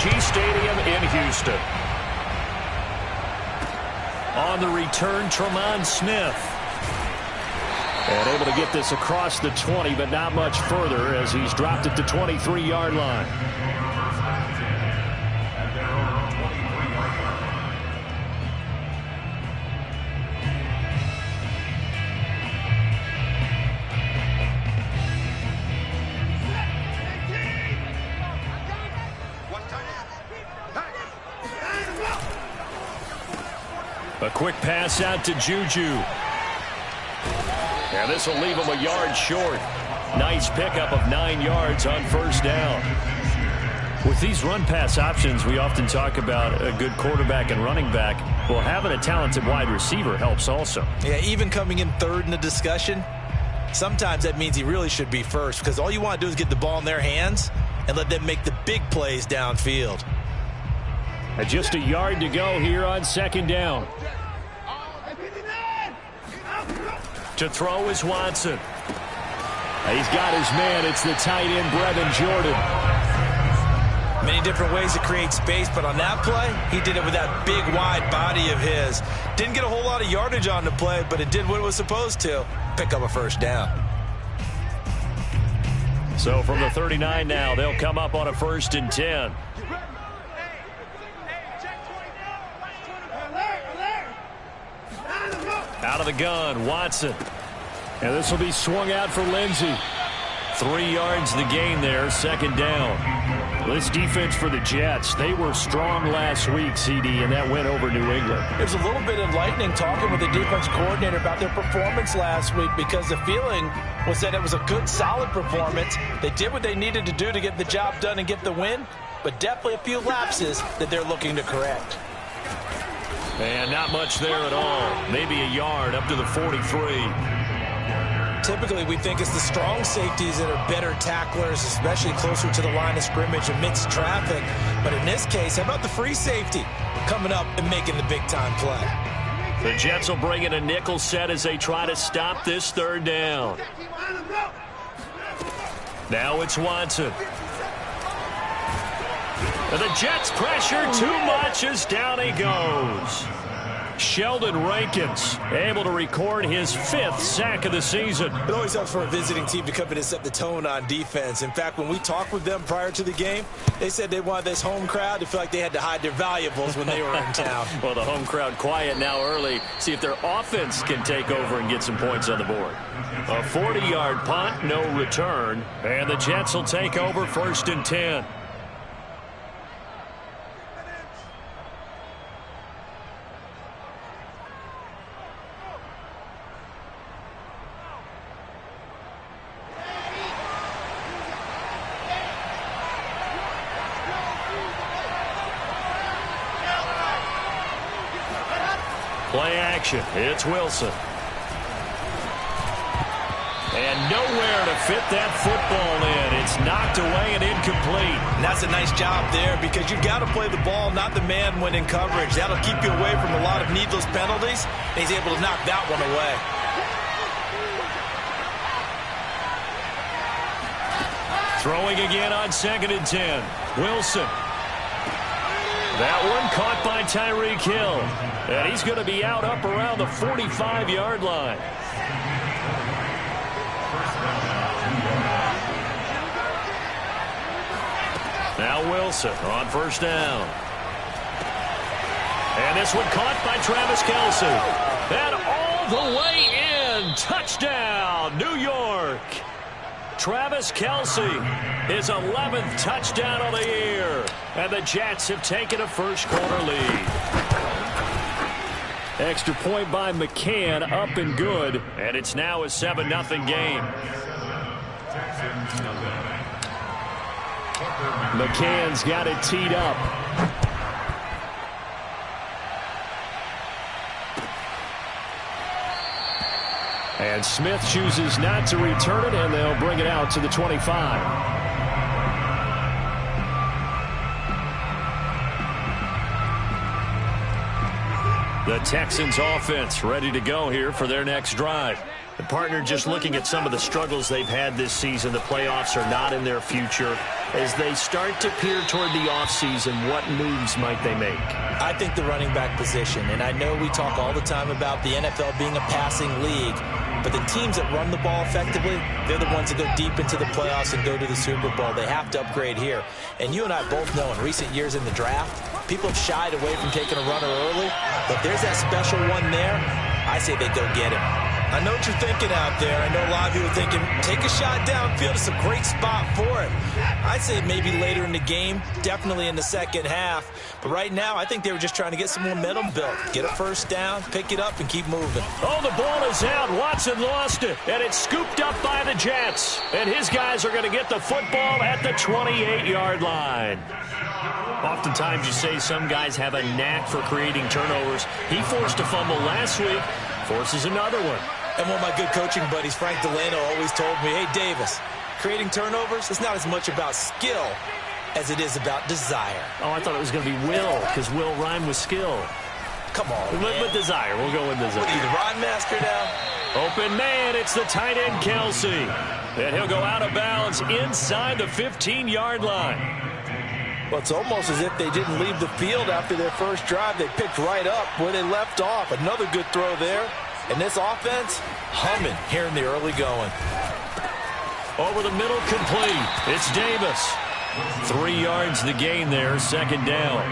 AT&T Stadium in Houston. On the return, Tremont Smith. And able to get this across the 20, but not much further as he's dropped it to 23-yard line. A quick pass out to Juju. And this will leave him a yard short. Nice pickup of 9 yards on first down. With these run-pass options, we often talk about a good quarterback and running back. Well, having a talented wide receiver helps also. Yeah, even coming in third in the discussion, sometimes that means he really should be first because all you want to do is get the ball in their hands and let them make the big plays downfield. And just a yard to go here on second down. To throw is Watson. He's got his man. It's the tight end, Brevin Jordan. Many different ways to create space, but on that play, he did it with that big, wide body of his. Didn't get a whole lot of yardage on the play, but it did what it was supposed to. Pick up a first down. So from the 39 now, they'll come up on a 1st and 10. Out of the gun, Watson. And this will be swung out for Lindsey. 3 yards the gain there, second down. This defense for the Jets, they were strong last week, CD, and that went over New England. There's a little bit of lightning talking with the defense coordinator about their performance last week because the feeling was that it was a good, solid performance. They did what they needed to do to get the job done and get the win, but definitely a few lapses that they're looking to correct. And not much there at all. Maybe a yard up to the 43. Typically, we think it's the strong safeties that are better tacklers, especially closer to the line of scrimmage amidst traffic. But in this case, how about the free safety coming up and making the big-time play? The Jets will bring in a nickel set as they try to stop this third down. Now it's Watson. And the Jets pressure too much as down he goes. Sheldon Rankins able to record his 5th sack of the season. It always helps for a visiting team to come in and set the tone on defense. In fact, when we talked with them prior to the game, they said they wanted this home crowd to feel like they had to hide their valuables when they were in town. Well, the home crowd quiet now early. See if their offense can take over and get some points on the board. A 40-yard punt, no return. And the Jets will take over 1st and 10. Play action. It's Wilson. And nowhere to fit that football in. It's knocked away and incomplete. And that's a nice job there because you've got to play the ball, not the man when in coverage. That'll keep you away from a lot of needless penalties. And he's able to knock that one away. Throwing again on 2nd and 10. Wilson. That one caught by Tyreek Hill. And he's going to be out up around the 45-yard line. Now Wilson on 1st down. And this one caught by Travis Kelce. And all the way in. Touchdown, New York. Travis Kelce, his 11th touchdown of the year. And the Jets have taken a first-quarter lead. Extra point by McCann, up and good. And it's now a 7-0 game. McCann's got it teed up. And Smith chooses not to return it, and they'll bring it out to the 25. The Texans offense ready to go here for their next drive. The partner, just looking at some of the struggles they've had this season, the playoffs are not in their future. As they start to peer toward the offseason, what moves might they make? I think the running back position, and I know we talk all the time about the NFL being a passing league, but the teams that run the ball effectively, they're the ones that go deep into the playoffs and go to the Super Bowl. They have to upgrade here. And you and I both know in recent years in the draft, people have shied away from taking a runner early, but there's that special one there. I say they go get him. I know what you're thinking out there. I know a lot of you are thinking, take a shot downfield. It's a great spot for it. I'd say maybe later in the game, definitely in the second half. But right now, I think they were just trying to get some momentum built. Get a first down, pick it up, and keep moving. Oh, the ball is out. Watson lost it, and it's scooped up by the Jets. And his guys are going to get the football at the 28-yard line. Oftentimes you say some guys have a knack for creating turnovers. He forced a fumble last week, forces another one. And one of my good coaching buddies, Frank Delano, always told me, hey, Davis, creating turnovers is not as much about skill as it is about desire. Oh, I thought it was going to be will, because will rhyme with skill. Come on, man. With desire. We'll go with desire. What are you, the rhyme master now? Open man, it's the tight end, Kelsey. And he'll go out of bounds inside the 15-yard line. Well, it's almost as if they didn't leave the field after their first drive. They picked right up where they left off. Another good throw there. And this offense, humming here in the early going. Over the middle, complete. It's Davis. 3 yards the gain there, second down.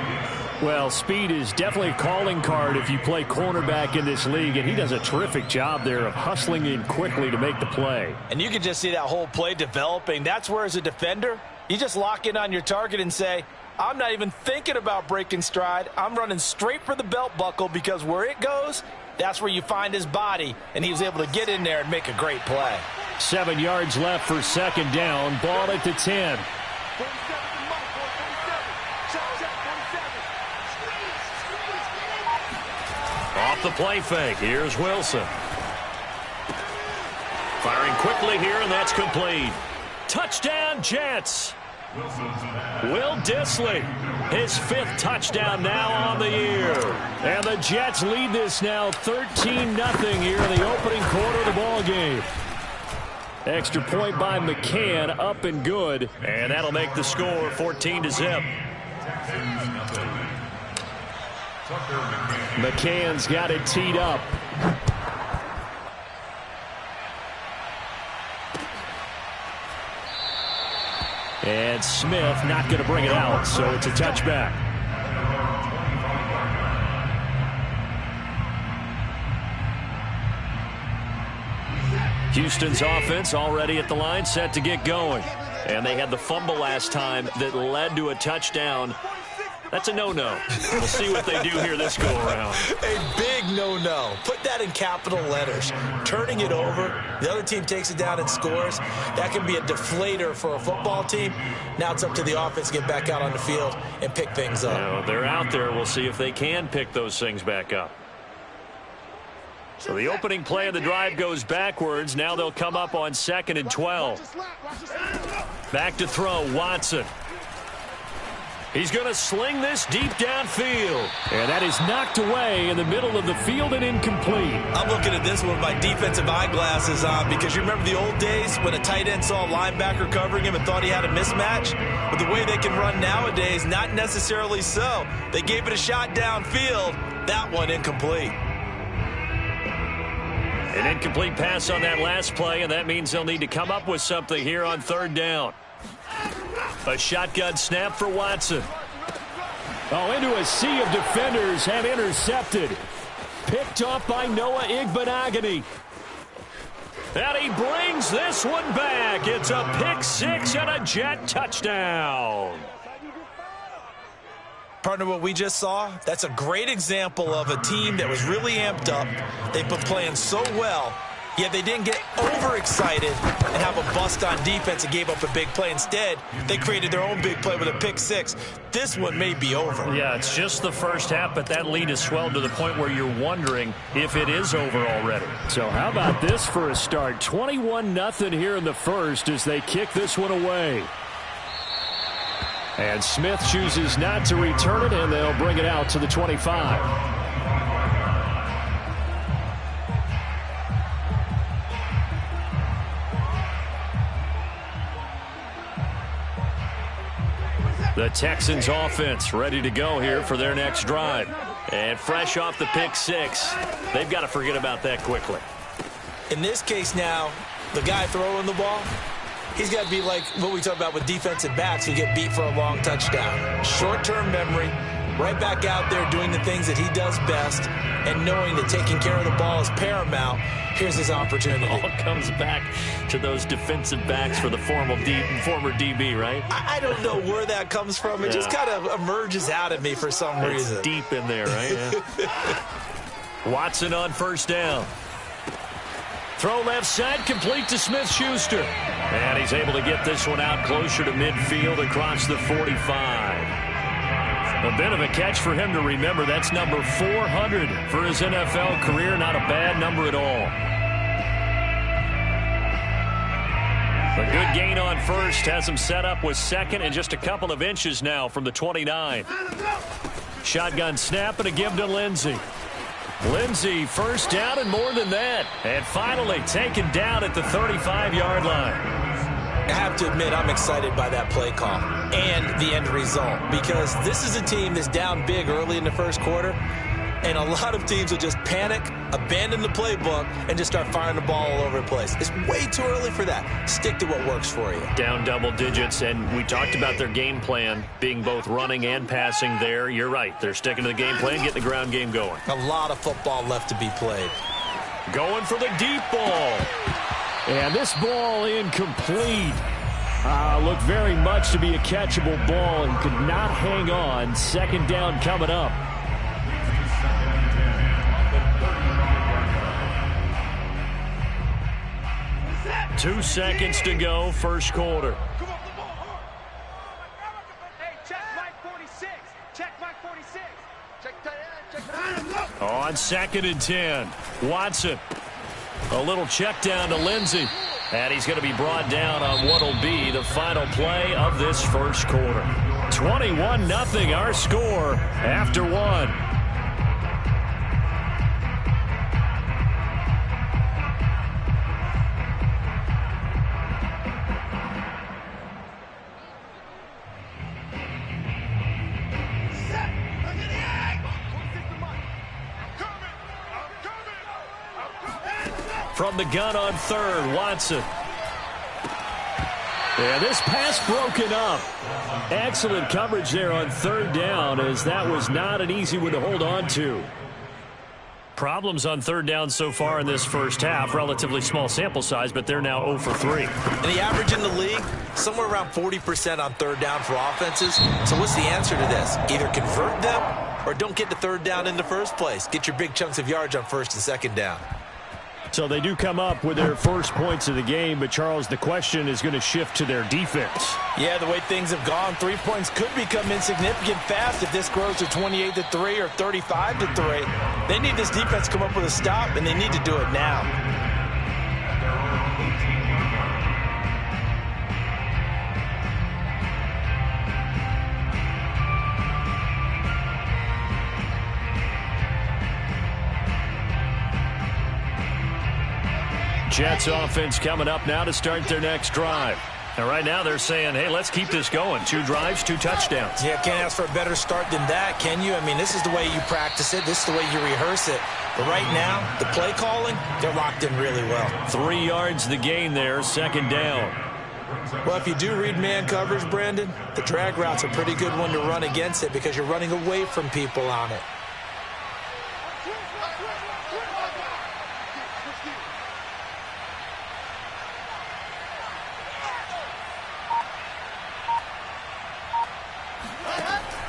Well, speed is definitely a calling card if you play cornerback in this league, and he does a terrific job there of hustling in quickly to make the play. And you can just see that whole play developing. That's where, as a defender, you just lock in on your target and say, I'm not even thinking about breaking stride. I'm running straight for the belt buckle, because where it goes, that's where you find his body, and he was able to get in there and make a great play. 7 yards left for second down. Ball at the 10. Off the play fake. Here's Wilson. Firing quickly here, and that's complete. Touchdown, Jets. Will Dissly, his 5th touchdown now on the year. And the Jets lead this now 13-0 here in the opening quarter of the ball game. Extra point by McCann, up and good. And that'll make the score 14-0. McCann's got it teed up. And Smith not going to bring it out, so it's a touchback. Houston's offense already at the line, set to get going. And they had the fumble last time that led to a touchdown. That's a no-no. We'll see what they do here this go-around. A big no-no. Put that in capital letters. Turning it over, the other team takes it down and scores. That can be a deflator for a football team. Now it's up to the offense to get back out on the field and pick things up. Now, they're out there. We'll see if they can pick those things back up. So the opening play of the drive goes backwards. Now they'll come up on 2nd and 12. Back to throw, Watson. He's going to sling this deep downfield. And that is knocked away in the middle of the field and incomplete. I'm looking at this one with my defensive eyeglasses on, because you remember the old days when a tight end saw a linebacker covering him and thought he had a mismatch? But the way they can run nowadays, not necessarily so. They gave it a shot downfield. That one incomplete. An incomplete pass on that last play, and that means they'll need to come up with something here on 3rd down. A shotgun snap for Watson. Oh, into a sea of defenders have intercepted. Picked off by Noah Igbenogany. And he brings this one back. It's a pick 6 and a Jet touchdown. Partner, what we just saw, that's a great example of a team that was really amped up. They've been playing so well, yet they didn't get overexcited and have a bust on defense and gave up a big play. Instead, they created their own big play with a pick 6. This one may be over. Yeah, it's just the first half, but that lead has swelled to the point where you're wondering if it is over already. So how about this for a start? 21-0 here in the first as they kick this one away. And Smith chooses not to return it, and they'll bring it out to the 25. The Texans offense ready to go here for their next drive. And fresh off the pick six, they've got to forget about that quickly. In this case now, the guy throwing the ball, he's got to be like what we talk about with defensive backs who get beat for a long touchdown. Short-term memory, right back out there doing the things that he does best, and knowing that taking care of the ball is paramount. Here's his opportunity. It all comes back to those defensive backs for the former DB, right? I don't know where that comes from. It just kind of emerges out of me for some reason. It's deep in there, right? Yeah. Watson on first down. Throw left side, complete to Smith-Schuster. And he's able to get this one out closer to midfield across the 45. A bit of a catch for him to remember. That's number 400 for his NFL career. Not a bad number at all. A good gain on first has him set up with second and just a couple of inches now from the 29. Shotgun snap and a give to Lindsey. Lindsey first down and more than that. And finally taken down at the 35-yard line. I have to admit, I'm excited by that play call and the end result, because this is a team that's down big early in the first quarter, and a lot of teams will just panic, abandon the playbook, and just start firing the ball all over the place. It's way too early for that. Stick to what works for you. Down double digits, and we talked about their game plan being both running and passing there. You're right. They're sticking to the game plan, getting the ground game going. A lot of football left to be played. Going for the deep ball. And this ball incomplete. Looked very much to be a catchable ball and could not hang on. Second down coming up. Two seconds to go, first quarter. Hey, check Mike 46. Check Mike 46. Check On second and 10, Watson. A little check down to Lindsey. And he's going to be brought down on what will be the final play of this first quarter. 21-0 our score after one. From the gun on third, Watson. Yeah, this pass broken up. Excellent coverage there on third down, as that was not an easy one to hold on to. Problems on third down so far in this first half. Relatively small sample size, but they're now 0 for 3. And the average in the league, somewhere around 40% on third down for offenses. So what's the answer to this? Either convert them or don't get the third down in the first place. Get your big chunks of yards on first and second down. So they do come up with their first points of the game, but Charles, the question is going to shift to their defense. Yeah, the way things have gone, 3 points could become insignificant fast if this grows to 28-3 or 35-3. They need this defense to come up with a stop, and they need to do it now. Jets offense coming up now to start their next drive. And right now they're saying, hey, let's keep this going. 2 drives, 2 touchdowns. Yeah, can't ask for a better start than that, can you? I mean, this is the way you practice it. This is the way you rehearse it. But right now, the play calling, they're locked in really well. 3 yards the gain there, second down. Well, if you do read man coverage, Brandon, the drag route's a pretty good one to run against it because you're running away from people on it.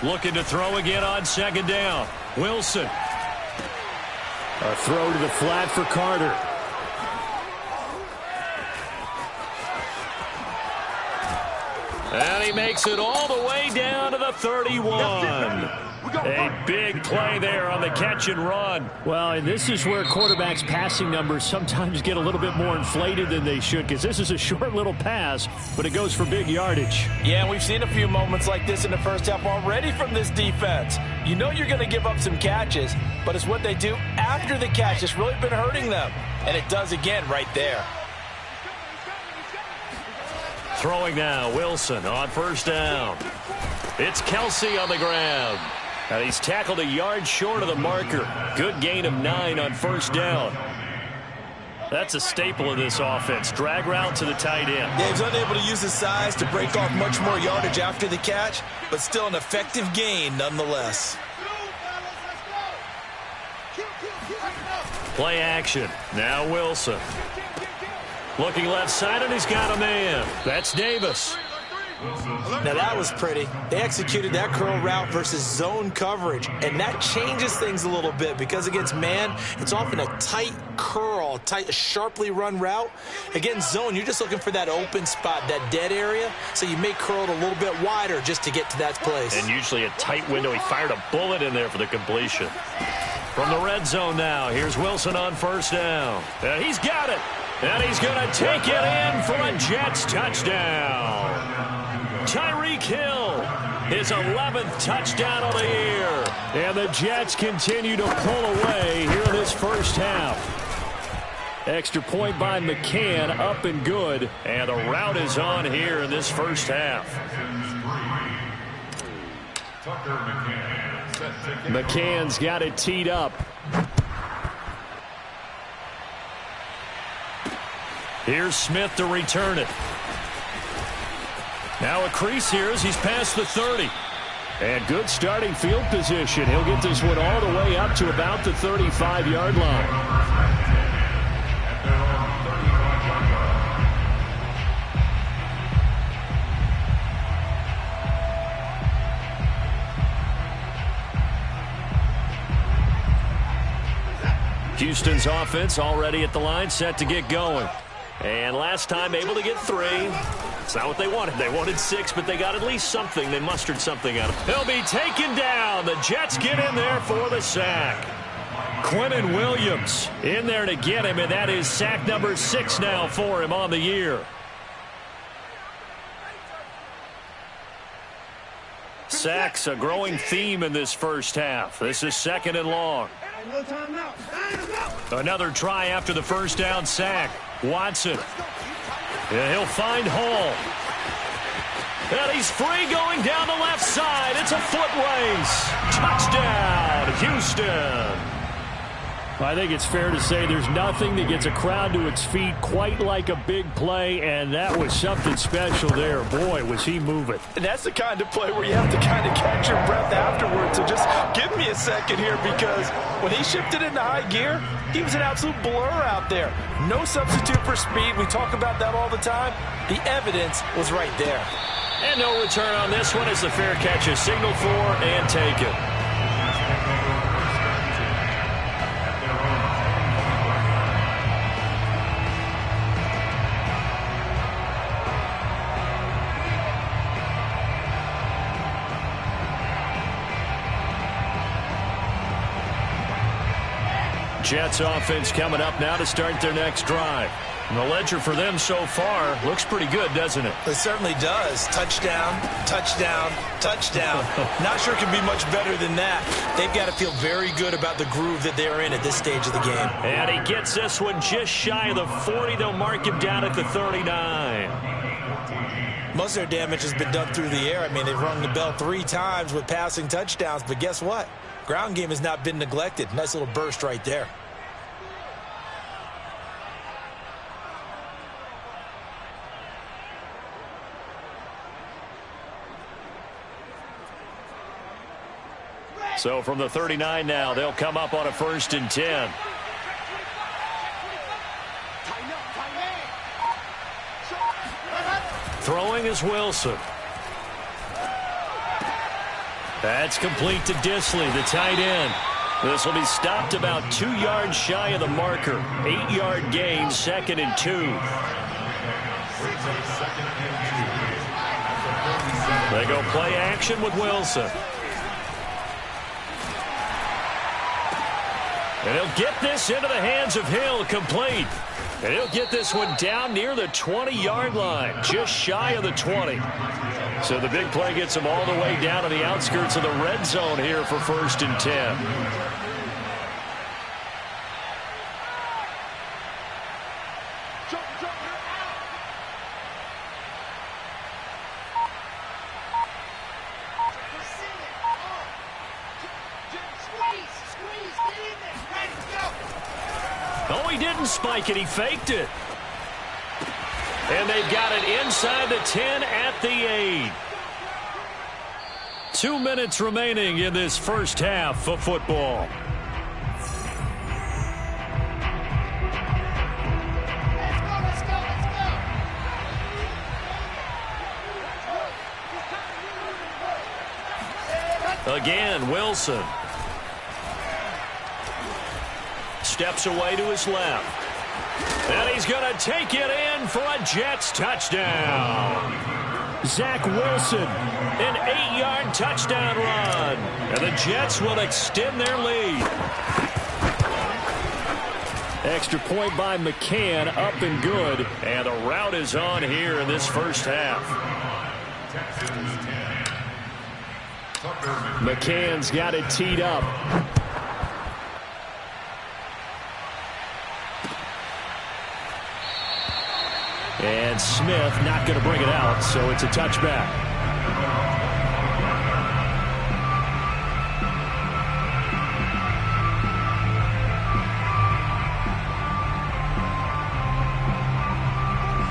Looking to throw again on second down. Wilson. A throw to the flat for Carter. And he makes it all the way down to the 31. A big play there on the catch and run. Well, and this is where quarterbacks' passing numbers sometimes get a little bit more inflated than they should, because this is a short little pass, but it goes for big yardage. Yeah, we've seen a few moments like this in the first half already from this defense. You know you're going to give up some catches, but it's what they do after the catch that's really been hurting them. And it does again right there. Throwing now, Wilson on first down. It's Kelsey on the ground. And he's tackled a yard short of the marker. Good gain of 9 on first down. That's a staple of this offense. Drag route to the tight end. Yeah, he's unable to use his size to break off much more yardage after the catch, but still an effective gain nonetheless. Play action. Now Wilson. Looking left side, and he's got a man. That's Davis. Now that was pretty. They executed that curl route versus zone coverage, and that changes things a little bit because against man, it's often a tight curl, tight, sharply run route. Against zone, you're just looking for that open spot, that dead area, so you may curl it a little bit wider just to get to that place. And usually a tight window. He fired a bullet in there for the completion. From the red zone now, here's Wilson on first down. And he's got it. And he's going to take it in for a Jets touchdown. Tyreek Hill, his 11th touchdown of the year. And the Jets continue to pull away here in this first half. Extra point by McCann, up and good. And the route is on here in this first half. McCann's got it teed up. Here's Smith to return it. Now a crease here as he's past the 30. And good starting field position. He'll get this one all the way up to about the 35-yard line. Houston's offense already at the line, set to get going. And last time able to get 3. It's not what they wanted. They wanted 6, but they got at least something. They mustered something out of it. He'll be taken down. The Jets get in there for the sack. Quinnen Williams in there to get him, and that is sack number 6 now for him on the year. Sacks, a growing theme in this first half. This is 2nd and long. Another try after the first down sack. Watson. Yeah, he'll find Hall. And he's free going down the left side. It's a foot race. Touchdown, Houston. I think it's fair to say there's nothing that gets a crowd to its feet quite like a big play, and that was something special there. Boy, was he moving. And that's the kind of play where you have to kind of catch your breath afterwards. So just give me a second here, because when he shifted into high gear, he was an absolute blur out there. No substitute for speed. We talk about that all the time. The evidence was right there. And no return on this one as the fair catch is signaled for and taken. Jets offense coming up now to start their next drive. And the ledger for them so far looks pretty good, doesn't it? It certainly does. Touchdown, touchdown, touchdown. Not sure it can be much better than that. They've got to feel very good about the groove that they're in at this stage of the game. And he gets this one just shy of the 40. They'll mark him down at the 39. Most of their damage has been done through the air. I mean, they've rung the bell 3 times with passing touchdowns, but guess what? Ground game has not been neglected. Nice little burst right there. So from the 39 now, they'll come up on a 1st and 10. Throwing is Wilson. That's complete to Disley, the tight end. This will be stopped about 2 yards shy of the marker. 8-yard gain, 2nd and 2. They go play action with Wilson. And he'll get this into the hands of Hill, complete. And he'll get this one down near the 20-yard line, just shy of the 20. So the big play gets him all the way down to the outskirts of the red zone here for 1st and 10. Oh, he didn't spike it. He faked it. And they've got it inside the 10 at the 8. 2 minutes remaining in this first half of football. Again, Wilson. Steps away to his left. And he's going to take it in for a Jets touchdown. Zach Wilson, an 8-yard touchdown run. And the Jets will extend their lead. Extra point by McCann, up and good. And the route is on here in this first half. McCann's got it teed up. And Smith not going to bring it out, so it's a touchback.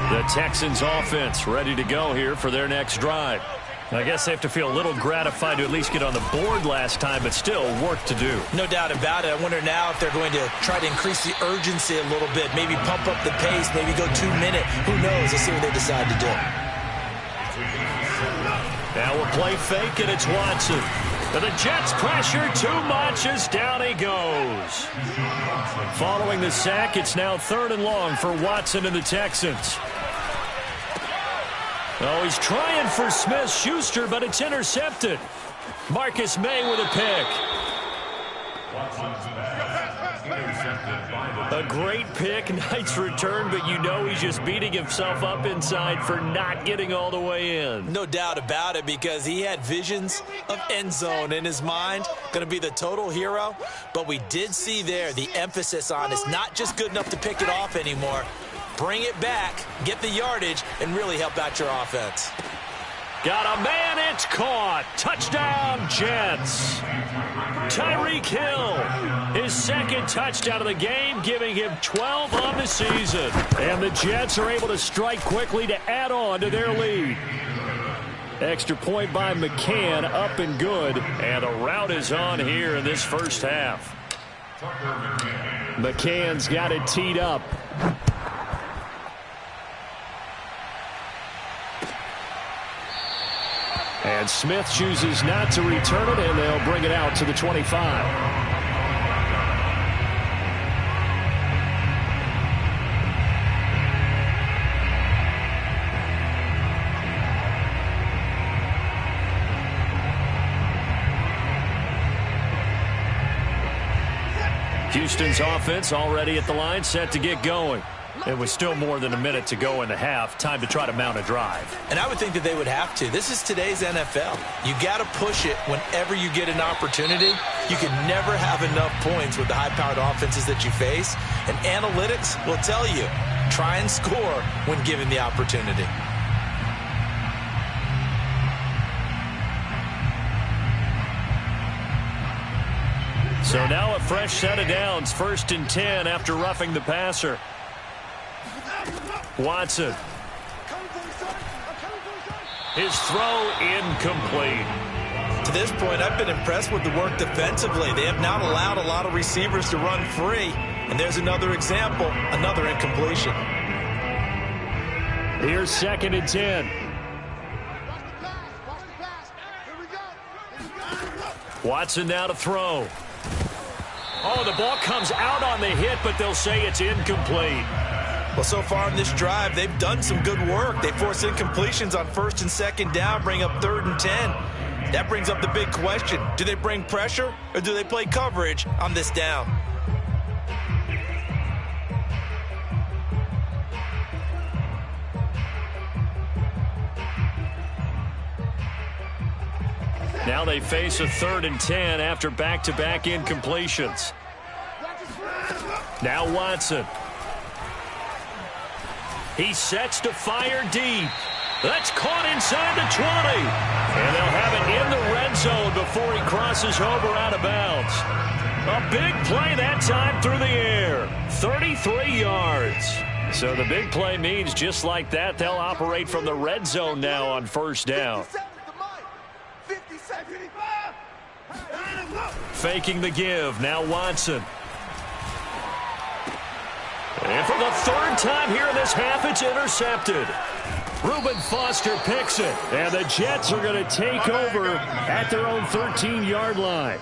The Texans offense ready to go here for their next drive. I guess they have to feel a little gratified to at least get on the board last time, but still work to do. No doubt about it. I wonder now if they're going to try to increase the urgency a little bit, maybe pump up the pace, maybe go 2-minute. Who knows? Let's see what they decide to do. Now we'll play fake, and it's Watson. And the Jets pressure too much as down he goes. Following the sack, it's now 3rd and long for Watson and the Texans. Oh, he's trying for Smith-Schuster, but it's intercepted. Marcus May with a pick. A great pick, nice return, but you know he's just beating himself up inside for not getting all the way in. No doubt about it, because he had visions of end zone in his mind. Going to be the total hero. But we did see there the emphasis on it's not just good enough to pick it off anymore. Bring it back, get the yardage, and really help out your offense. Got a man, it's caught. Touchdown, Jets. Tyreek Hill, his 2nd touchdown of the game, giving him 12 on the season. And the Jets are able to strike quickly to add on to their lead. Extra point by McCann, up and good. And the route is on here in this first half. McCann's got it teed up. And Smith chooses not to return it, and they'll bring it out to the 25. Houston's offense already at the line, set to get going. It was still more than a minute to go in the half. Time to try to mount a drive. And I would think that they would have to. This is today's NFL. You got to push it whenever you get an opportunity. You can never have enough points with the high-powered offenses that you face. And analytics will tell you, try and score when given the opportunity. So now a fresh set of downs. 1st and 10 after roughing the passer. Watson. His throw incomplete. To this point, I've been impressed with the work defensively. They have not allowed a lot of receivers to run free. And there's another example, another incompletion. Here's 2nd and 10. Watson now to throw. Oh, the ball comes out on the hit, but they'll say it's incomplete. Well, so far in this drive, they've done some good work. They force incompletions on 1st and 2nd down, bring up 3rd and 10. That brings up the big question. Do they bring pressure or do they play coverage on this down? Now they face a 3rd and 10 after back-to-back incompletions. Now Watson. He sets to fire deep. That's caught inside the 20. And they'll have it in the red zone before he crosses over out of bounds. A big play that time through the air. 33 yards. So the big play means just like that, they'll operate from the red zone now on first down. Faking the give. Now Watson. And for the third time here in this half, it's intercepted. Reuben Foster picks it. And the Jets are going to take over at their own 13-yard line.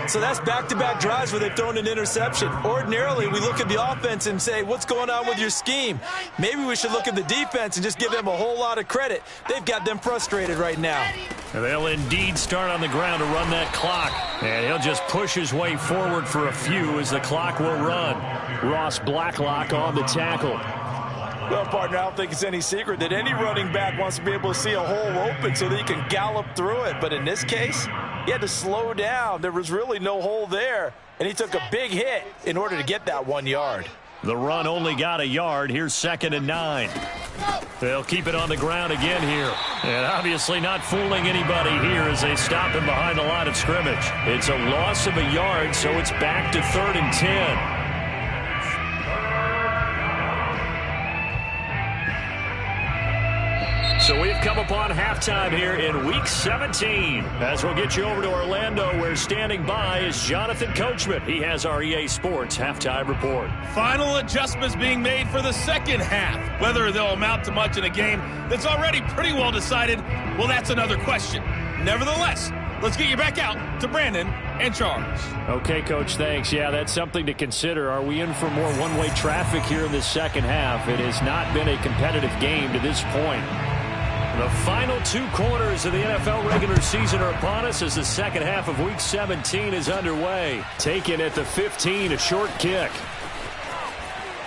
So that's back-to-back drives where they've thrown an interception. Ordinarily, we look at the offense and say, what's going on with your scheme? Maybe we should look at the defense and just give them a whole lot of credit. They've got them frustrated right now. They'll indeed start on the ground to run that clock. And he'll just push his way forward for a few as the clock will run. Ross Blacklock on the tackle. Well, partner, I don't think it's any secret that any running back wants to be able to see a hole open so that he can gallop through it. But in this case, he had to slow down. There was really no hole there, and he took a big hit in order to get that 1 yard. The run only got a yard. Here's 2nd and 9. They'll keep it on the ground again here. And obviously not fooling anybody here as they stop him behind the line of scrimmage. It's a loss of a yard, so it's back to 3rd and 10. So we've come upon halftime here in Week 17. As we'll get you over to Orlando, where standing by is Jonathan Coachman. He has our EA Sports halftime report. Final adjustments being made for the second half. Whether they'll amount to much in a game that's already pretty well decided, well, that's another question. Nevertheless, let's get you back out to Brandon and Charles. Okay, Coach, thanks. Yeah, that's something to consider. Are we in for more one-way traffic here in the second half? It has not been a competitive game to this point. The final 2 quarters of the NFL regular season are upon us as the second half of Week 17 is underway. Taken at the 15, a short kick.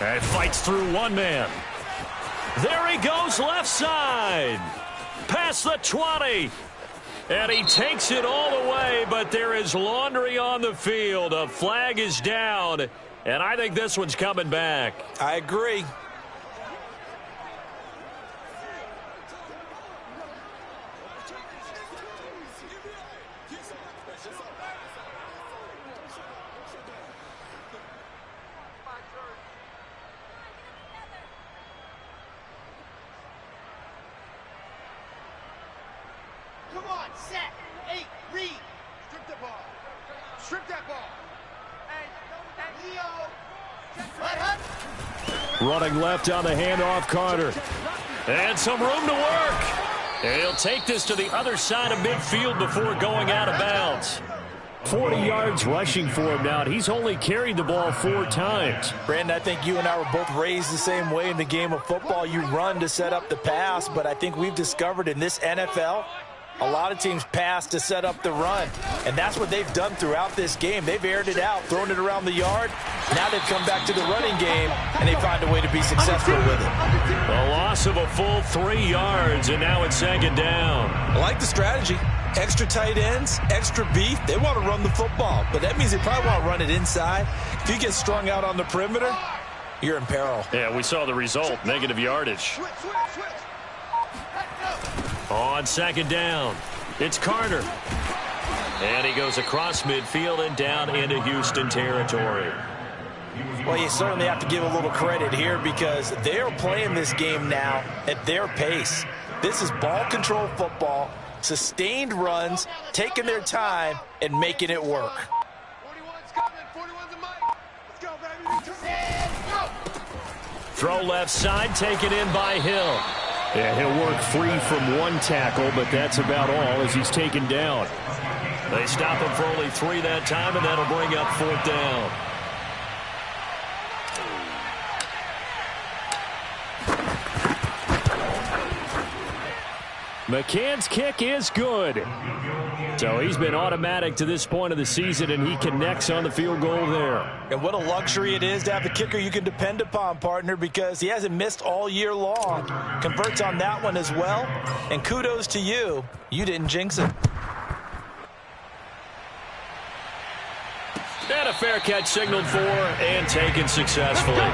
And fights through one man. There he goes left side. Past the 20. And he takes it all the way, but there is laundry on the field. A flag is down, and I think this one's coming back. I agree. Come on, set, 8, read. Strip the ball. Strip that ball. And Leo. Right up. Running left on the handoff, Carter. And some room to work. And he'll take this to the other side of midfield before going out of bounds. 40 yards rushing for him now. He's only carried the ball 4 times. Brandon, I think you and I were both raised the same way in the game of football. You run to set up the pass, but I think we've discovered in this NFL, a lot of teams pass to set up the run, and that's what they've done throughout this game. They've aired it out, thrown it around the yard. Now they've come back to the running game, and they find a way to be successful with it. A loss of a full 3 yards, and now it's 2nd down. I like the strategy. Extra tight ends, extra beef. They want to run the football, but that means they probably want to run it inside. If you get strung out on the perimeter, you're in peril. Yeah, we saw the result, negative yardage. On 2nd down, it's Carter. And he goes across midfield and down into Houston territory. Well, you certainly have to give a little credit here because they are playing this game now at their pace. This is ball control football, sustained runs, taking their time, and making it work. 41's coming. 41's a mic. Let's go, baby. Go. Throw left side, taken in by Hill. And he'll work free from 1 tackle, but that's about all as he's taken down. They stop him for only 3 that time, and that'll bring up 4th down. McCann's kick is good. So he's been automatic to this point of the season, and he connects on the field goal there. And what a luxury it is to have a kicker you can depend upon, partner, because he hasn't missed all year long. Converts on that one as well. And kudos to you. You didn't jinx it. And a fair catch signaled for and taken successfully.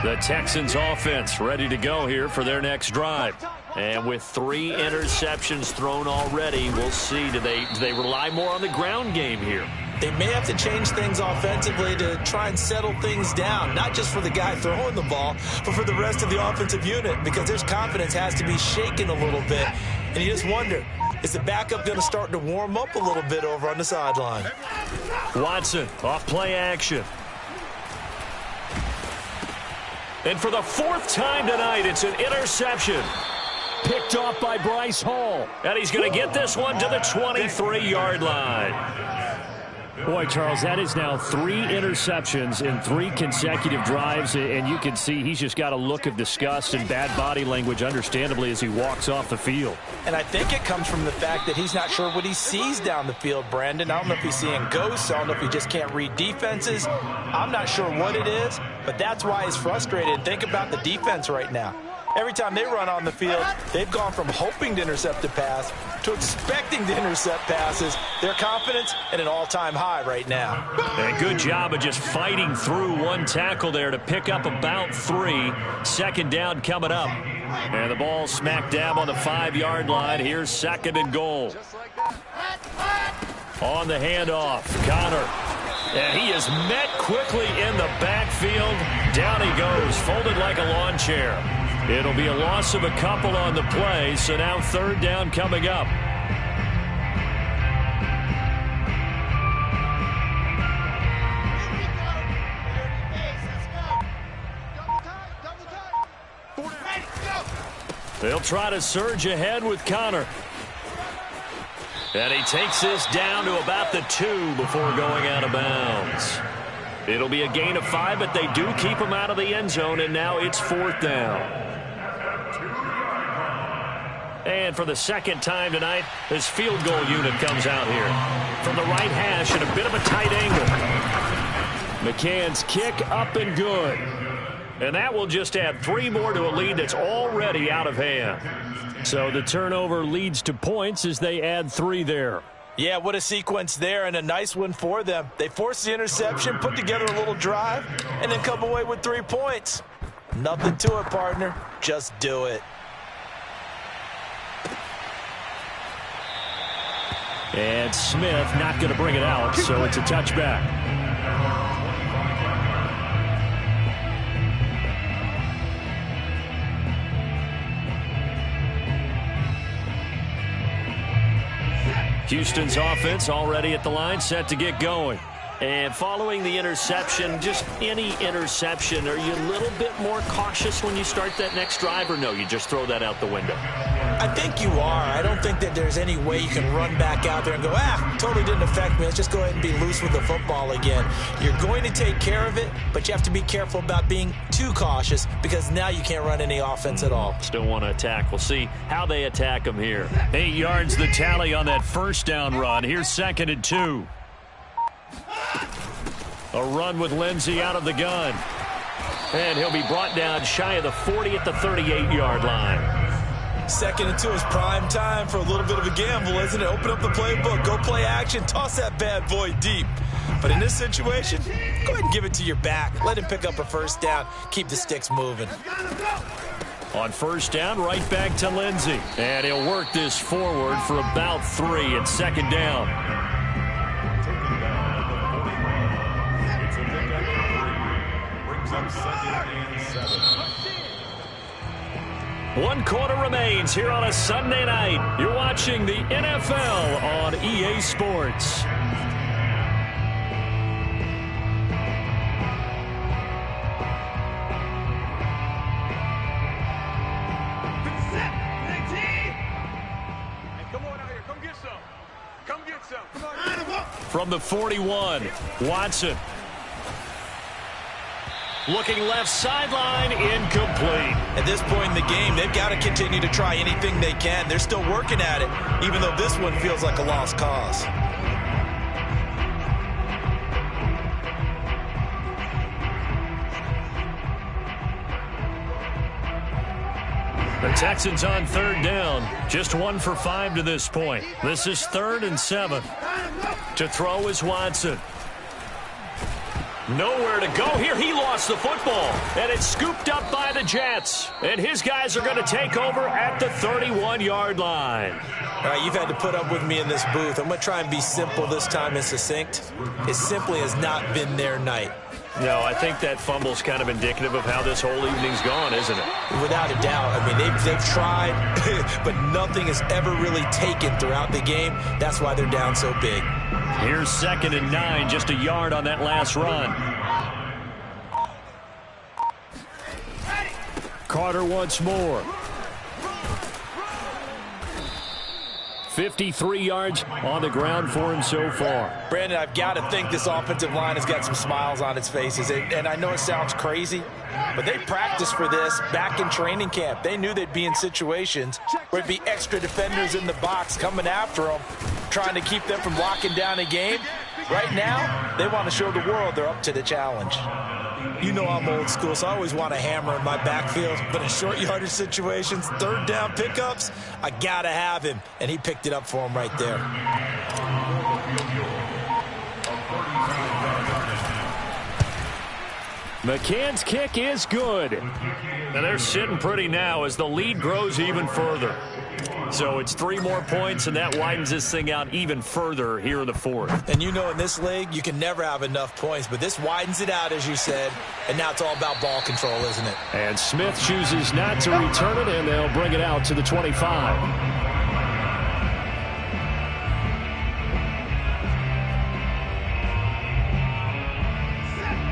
The Texans offense ready to go here for their next drive. And with 3 interceptions thrown already, we'll see. Do they rely more on the ground game here? They may have to change things offensively to try and settle things down, not just for the guy throwing the ball, but for the rest of the offensive unit, because their confidence has to be shaken a little bit. And you just wonder, is the backup going to start to warm up a little bit over on the sideline? Watson off play action. And for the 4th time tonight, it's an interception. Picked off by Bryce Hall. And he's going to get this one to the 23-yard line. Boy, Charles, that is now 3 interceptions in 3 consecutive drives, and you can see he's just got a look of disgust and bad body language, understandably, as he walks off the field. And I think it comes from the fact that he's not sure what he sees down the field, Brandon. I don't know if he's seeing ghosts. I don't know if he just can't read defenses. I'm not sure what it is, but that's why he's frustrated. Think about the defense right now. Every time they run on the field, they've gone from hoping to intercept a pass to expecting to intercept passes. Their confidence at an all-time high right now. And good job of just fighting through one tackle there to pick up about 3. 2nd down coming up. And the ball smack dab on the 5-yard line. Here's 2nd and goal. On the handoff, Connor. And he is met quickly in the backfield. Down he goes, folded like a lawn chair. It'll be a loss of a couple on the play, so now 3rd down coming up. They'll try to surge ahead with Connor. And he takes this down to about the 2 before going out of bounds. It'll be a gain of 5, but they do keep him out of the end zone, and now it's 4th down. And for the 2nd time tonight, this field goal unit comes out here. From the right hash at a bit of a tight angle. McCann's kick up and good. And that will just add 3 more to a lead that's already out of hand. So the turnover leads to points as they add 3 there. Yeah, what a sequence there, and a nice one for them. They force the interception, put together a little drive, and then come away with 3 points. Nothing to it, partner. Just do it. And Smith not going to bring it out, so it's a touchback. Houston's offense already at the line, set to get going. And following the interception, just any interception, are you a little bit more cautious when you start that next drive, or no, you just throw that out the window? I think you are. I don't think that there's any way you can run back out there and go, totally didn't affect me. Let's just go ahead and be loose with the football again. You're going to take care of it, but you have to be careful about being too cautious because now you can't run any offense at all. Still want to attack. We'll see how they attack them here. 8 yards the tally on that 1st down run. Here's 2nd and 2. A run with Lindsey out of the gun. And he'll be brought down shy of the 40 at the 38-yard line. 2nd and 2 is prime time for a little bit of a gamble, isn't it? Open up the playbook, go play action, toss that bad boy deep. But in this situation, go ahead and give it to your back. Let him pick up a 1st down. Keep the sticks moving. On 1st down, right back to Lindsey. And he'll work this forward for about 3 at 2nd down. One quarter remains here on a Sunday night. You're watching the NFL on EA Sports. From the 41, Watson. Looking left sideline, incomplete. At this point in the game, they've got to continue to try anything they can. They're still working at it, even though this one feels like a lost cause. The Texans on 3rd down. Just 1 for 5 to this point. This is 3rd and 7. To throw is Watson. Nowhere to go here. He lost the football, and it's scooped up by the Jets. And his guys are going to take over at the 31-yard line. All right, you've had to put up with me in this booth. I'm going to try and be simple this time and succinct. It simply has not been their night. No, I think that fumble's kind of indicative of how this whole evening's gone, isn't it? Without a doubt. I mean, they've tried, but nothing has ever really taken throughout the game. That's why they're down so big. Here's 2nd and 9, just a yard on that last run. Carter once more. 53 yards on the ground for him so far. Brandon, I've got to think this offensive line has got some smiles on its faces. And I know it sounds crazy, but they practiced for this back in training camp. They knew they'd be in situations where there'd be extra defenders in the box coming after them, trying to keep them from locking down a game. Right now, they want to show the world they're up to the challenge. You know I'm old school, so I always want a hammer in my backfield. But in short yardage situations, 3rd down pickups, I got to have him. And he picked it up for him right there. McCann's kick is good. And they're sitting pretty now as the lead grows even further. So it's 3 more points, and that widens this thing out even further here in the 4th. And you know in this league, you can never have enough points, but this widens it out, as you said, and now it's all about ball control, isn't it? And Smith chooses not to return it, and they'll bring it out to the 25.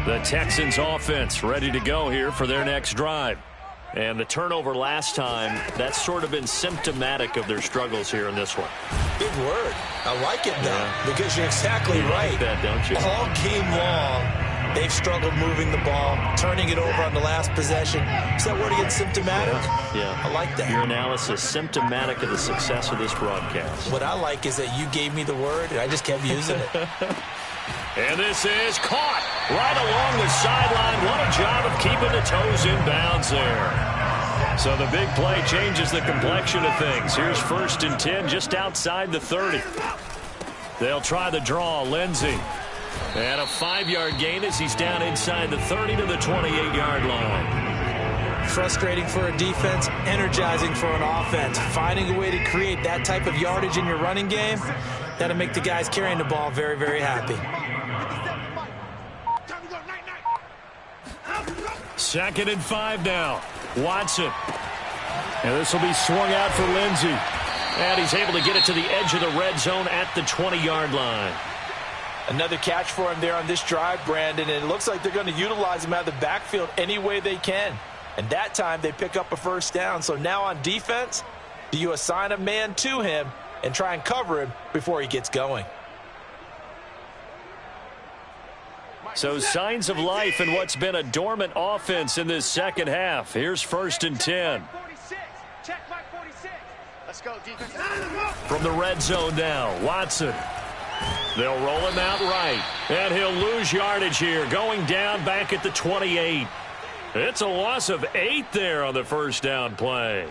The Texans offense ready to go here for their next drive. And the turnover last time, that's sort of been symptomatic of their struggles here in this one. Big word. I like it, though, because you're exactly right. Like that, don't you? All game long, they've struggled moving the ball, turning it over on the last possession. Is that word again, symptomatic? Yeah. I like that. Your analysis, symptomatic of the success of this broadcast. What I like is that you gave me the word, and I just kept using it. And this is caught right along the sideline. What a job of keeping the toes in bounds there. So the big play changes the complexion of things. Here's 1st and 10 just outside the 30. They'll try the draw. Lindsey. And a 5-yard gain as he's down inside the 30 to the 28-yard line. Frustrating for a defense, energizing for an offense. Finding a way to create that type of yardage in your running game, that'll make the guys carrying the ball very, very happy. 2nd and 5 now. Watson. And this will be swung out for Lindsey. And he's able to get it to the edge of the red zone at the 20-yard line. Another catch for him there on this drive, Brandon, and it looks like they're going to utilize him out of the backfield any way they can. And that time they pick up a 1st down. So now on defense, do you assign a man to him and try and cover him before he gets going? So signs of life in what's been a dormant offense in this second half. Here's 1st and 10. Check my 46. Let's go, defense. From the red zone now, Watson. They'll roll him out right. And he'll lose yardage here, going down back at the 28. It's a loss of 8 there on the 1st down play.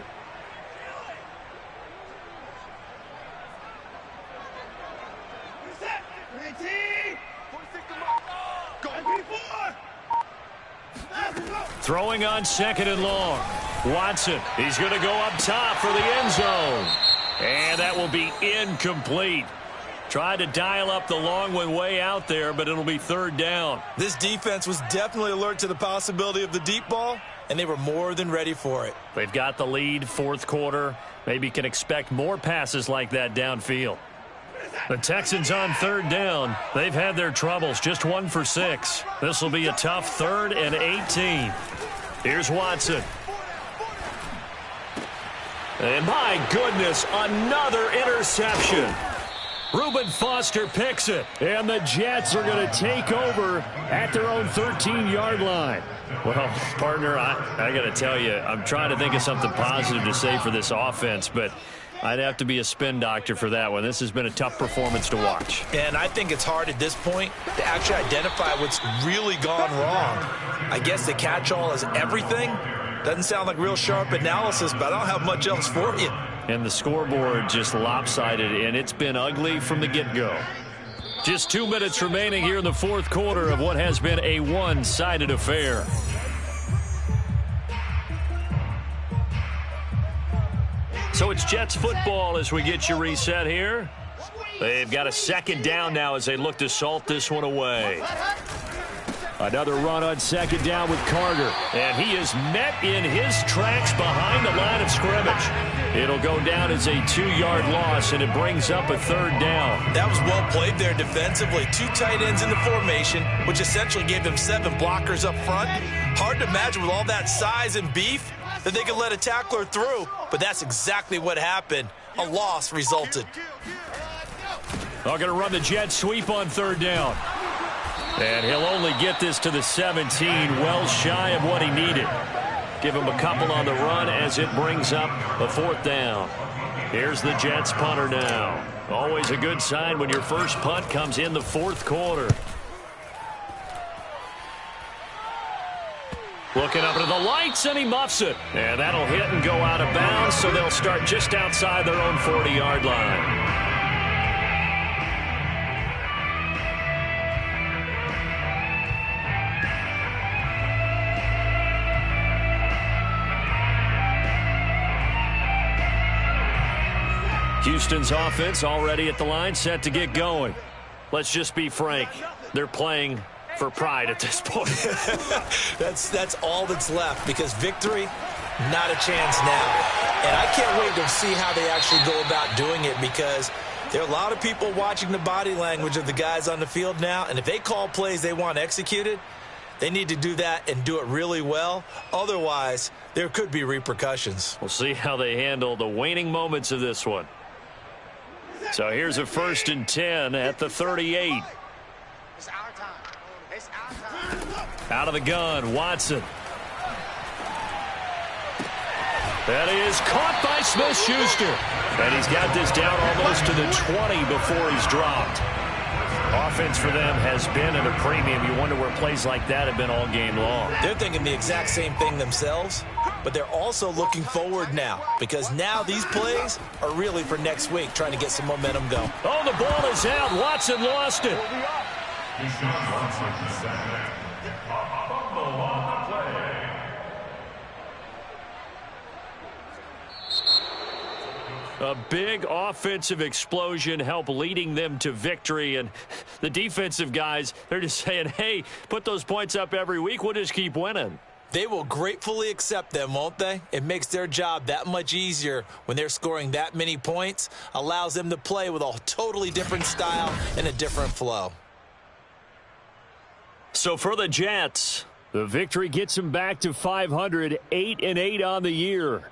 Throwing on 2nd and long. Watson, he's going to go up top for the end zone. And that will be incomplete. Tried to dial up the long one way out there, but it'll be 3rd down. This defense was definitely alert to the possibility of the deep ball, and they were more than ready for it. They've got the lead, 4th quarter. Maybe can expect more passes like that downfield. The Texans on 3rd down. They've had their troubles, just 1 for 6. This will be a tough 3rd and 18. Here's Watson. And my goodness, another interception. Reuben Foster picks it. And the Jets are going to take over at their own 13-yard line. Well, partner, I got to tell you, I'm trying to think of something positive to say for this offense, but I'd have to be a spin doctor for that one. This has been a tough performance to watch. And I think it's hard at this point to actually identify what's really gone wrong. I guess the catch-all is everything. Doesn't sound like real sharp analysis, but I don't have much else for you. And the scoreboard just lopsided, and it's been ugly from the get-go. Just 2 minutes remaining here in the fourth quarter of what has been a one-sided affair. So it's Jets football as we get you reset here. They've got a second down now as they look to salt this one away. Another run on second down with Carter. And he is met in his tracks behind the line of scrimmage. It'll go down as a 2-yard loss, and it brings up a third down. That was well played there defensively. 2 tight ends in the formation, which essentially gave them 7 blockers up front. Hard to imagine with all that size and beef that they could let a tackler through, but that's exactly what happened. A loss resulted. They're going to run the jet sweep on third down. And he'll only get this to the 17, well shy of what he needed. Give him a couple on the run as it brings up a fourth down. Here's the Jets punter now. Always a good sign when your first punt comes in the fourth quarter. Looking up into the lights, and he muffs it. And that'll hit and go out of bounds, so they'll start just outside their own 40-yard line. Houston's offense already at the line, set to get going. Let's just be frank. They're playing for pride at this point. That's all that's left, because victory, not a chance now. And I can't wait to see how they actually go about doing it, because there are a lot of people watching the body language of the guys on the field now, and if they call plays they want executed, they need to do that and do it really well. Otherwise, there could be repercussions. We'll see how they handle the waning moments of this one. So here's a 1st and 10 at the 38. It's our time. It's our time. Out of the gun, Watson. That is caught by Smith-Schuster. And he's got this down almost to the 20 before he's dropped. Offense for them has been at a premium. You wonder where plays like that have been all game long. They're thinking the exact same thing themselves, but they're also looking forward now, because now these plays are really for next week, trying to get some momentum going. Oh, the ball is out. Watson lost it. A big offensive explosion helped leading them to victory, and the defensive guys, they're just saying, hey, put those points up every week. We'll just keep winning. They will gratefully accept them, won't they? It makes their job that much easier when they're scoring that many points, allows them to play with a totally different style and a different flow. So for the Jets, the victory gets them back to 500, 8-8 on the year.